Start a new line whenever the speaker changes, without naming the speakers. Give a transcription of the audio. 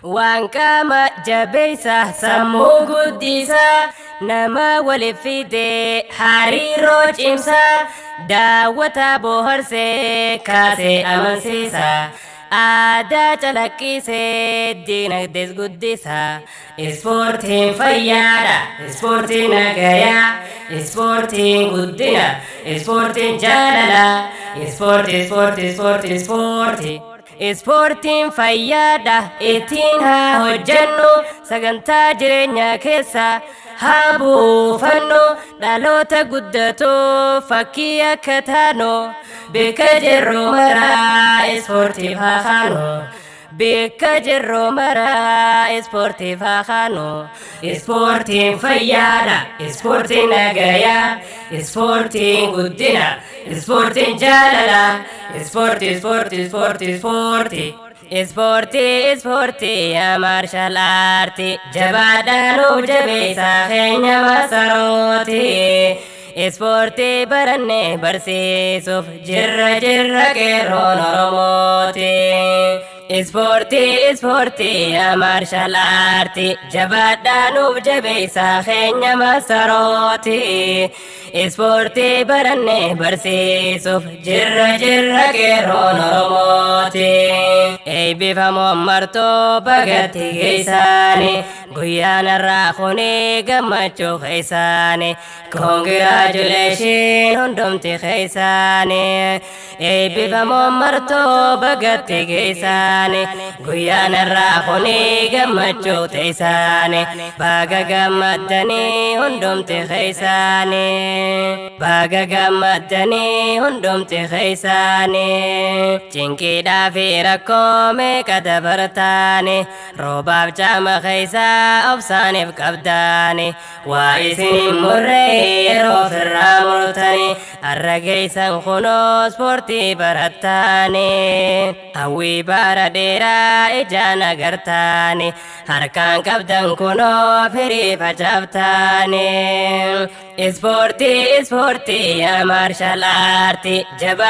waan qaama jabeessa sammuu guddisa nama waliif fide hariiroo cimsa daawwata bohaarsee kaasee amansiisa aadaa calaqqisee diinagdees guddisa ispoortiin fayyaadha ispoortiin nagayaa ispoortiin guddina ispoortiin jaalala ispoortii ispoortiin fayyaadha ittiin haa hojjennu sagantaa jireenyaa keessa haa buufannu dhaloota guddatoo fakkii akka taanu bakka jirru maraa ispoortiif haa kaanu bakka jirru maraa ispoortiif haa kaanu ispoortiin fayyaadha ispoortiin nagayaa ispoortiin guddina ispoortiin jaalala ispoortii yaa maarshaal aartii jabaadhaanuu jabeessaa keenya masarooti ispoortii barannee barsiisuuf jirra qeerroon oromooti ispoortii yaa maarshaal aartii jabaadhaanuuf jabeessaa keenya masarooti ispoortii barannee barsiisuuf jirra qeerroon oromooti eebbifamoo martoo bagatti geessaani guyyaan irraa kunii gammachuu keessaani koongiraajuleeshin hundumti keessaani eebbifamoo martoo bagatti geessaani guyyaan irraa kunii gammachuu teessaani baga gammaddanii hundumti keessaani baga gammaddanii hundumti keessaani cinqiidhaa fi rakkoo meeqa dabartaani roobaaf caama keessaa obsaaniif qabdaani waa isin murree yeroo firraa murtani har'a geessan kunoo ispoortii barattaani hawwii bara dheeraa ijaan agartaani harkaan qabdan kunoo firii facaaftaani ispoortii yaa maarshaal aartii jaba